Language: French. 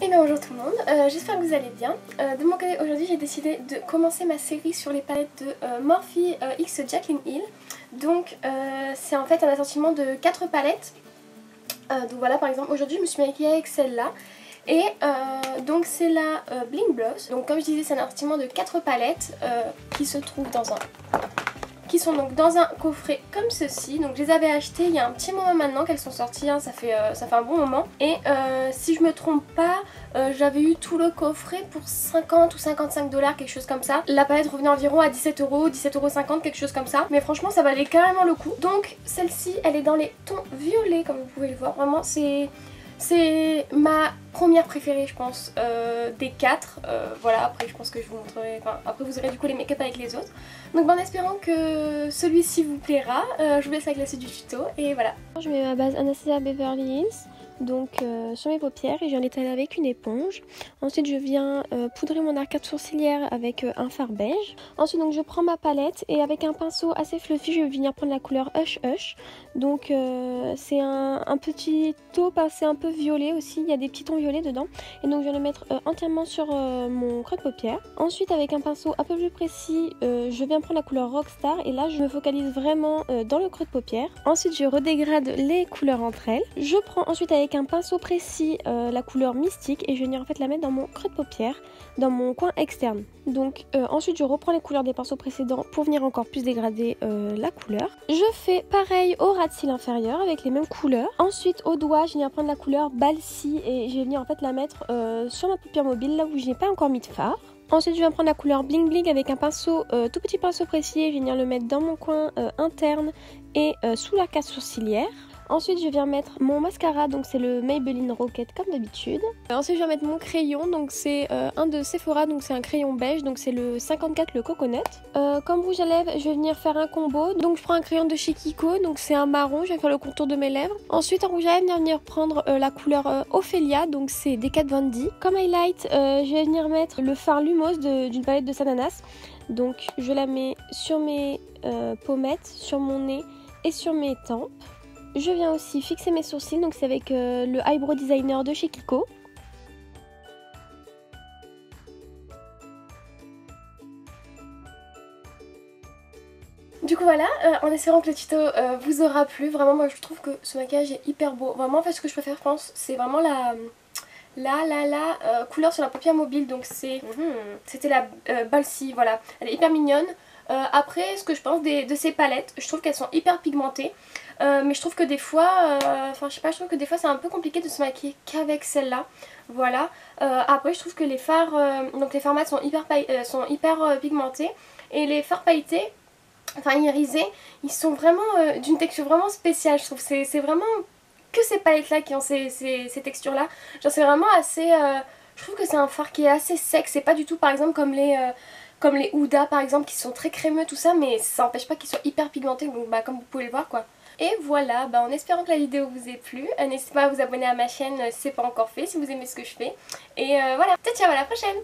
Et bien bonjour tout le monde, j'espère que vous allez bien. De mon côté aujourd'hui j'ai décidé de commencer ma série sur les palettes de Morphe X Jaclyn Hill. Donc c'est en fait un assortiment de 4 palettes. Donc voilà, par exemple aujourd'hui je me suis maquillée avec celle-là. Et donc c'est la Bling Bloss. Donc comme je disais c'est un assortiment de 4 palettes qui se trouvent qui sont donc dans un coffret comme ceci. Donc je les avais achetées il y a un petit moment maintenant qu'elles sont sorties, hein, ça fait un bon moment. Et si je me trompe pas, j'avais eu tout le coffret pour 50 ou 55 $, quelque chose comme ça. La palette revenait environ à 17 €, 17,50 €, quelque chose comme ça. Mais franchement ça valait carrément le coup. Donc celle-ci elle est dans les tons violets comme vous pouvez le voir. Vraiment c'est ma première préférée je pense des 4. Voilà, après je pense que je vous montrerai, enfin après vous verrez du coup les make-up avec les autres. Donc en espérant que celui-ci vous plaira, je vous laisse avec la suite du tuto et voilà. Je mets ma base Anastasia Beverly Hills donc sur mes paupières et je viens l'étaler avec une éponge. Ensuite je viens poudrer mon arcade sourcilière avec un fard beige. Ensuite donc je prends ma palette et avec un pinceau assez fluffy je vais venir prendre la couleur Hush Hush. Donc c'est un petit taupe assez un peu violet aussi, il y a des petits tons violets dedans. Et donc je viens le mettre entièrement sur mon creux de paupière. Ensuite avec un pinceau un peu plus précis je viens prendre la couleur Rockstar et là je me focalise vraiment dans le creux de paupière. Ensuite je redégrade les couleurs entre elles. Je prends ensuite avec un pinceau précis la couleur Mystique et je vais venir en fait la mettre dans mon creux de paupière, dans mon coin externe. Donc ensuite je reprends les couleurs des pinceaux précédents pour venir encore plus dégrader la couleur. Je fais pareil au ras de cils inférieur avec les mêmes couleurs. Ensuite au doigt je viens prendre la couleur Balsy et je vais venir en fait la mettre sur ma paupière mobile là où je n'ai pas encore mis de fard. Ensuite je viens prendre la couleur Bling Bling avec un pinceau, tout petit pinceau précis et je vais venir le mettre dans mon coin interne et sous l'arcade sourcilière. Ensuite je viens mettre mon mascara, donc c'est le Maybelline Rocket comme d'habitude. Ensuite je viens mettre mon crayon, donc c'est un de Sephora, donc c'est un crayon beige, donc c'est le 54, le Coconut. Comme rouge à lèvres je vais venir faire un combo, donc je prends un crayon de chez Kiko, donc c'est un marron, je vais faire le contour de mes lèvres. Ensuite en rouge à lèvres je vais venir prendre la couleur Ophelia, donc c'est des Kat Von D. Comme highlight je vais venir mettre le fard Lumos d'une palette de Sananas. Donc je la mets sur mes pommettes, sur mon nez et sur mes tempes. Je viens aussi fixer mes sourcils, donc c'est avec le Eyebrow Designer de chez Kiko. Du coup voilà, en espérant que le tuto vous aura plu, vraiment moi je trouve que ce maquillage est hyper beau. Vraiment en fait ce que je préfère je pense c'est vraiment la couleur sur la paupière mobile, donc c'était la Balsy, voilà, elle est hyper mignonne. Après ce que je pense de ces palettes, je trouve qu'elles sont hyper pigmentées. Mais je trouve que des fois, enfin je sais pas, je trouve que des fois c'est un peu compliqué de se maquiller qu'avec celle-là. Voilà. Après je trouve que les fards, donc les fards mat sont hyper pigmentés. Et les fards pailletés, enfin irisés, ils sont vraiment d'une texture vraiment spéciale. Je trouve c'est vraiment que ces palettes-là qui ont ces textures-là. Genre c'est vraiment assez, je trouve que c'est un fard qui est assez sec. C'est pas du tout par exemple comme les Huda par exemple qui sont très crémeux tout ça, mais ça n'empêche pas qu'ils soient hyper pigmentés, donc bah comme vous pouvez le voir quoi. Et voilà, bah en espérant que la vidéo vous ait plu, n'hésitez pas à vous abonner à ma chaîne si c'est pas encore fait, si vous aimez ce que je fais. Et voilà, ciao ciao, à la prochaine!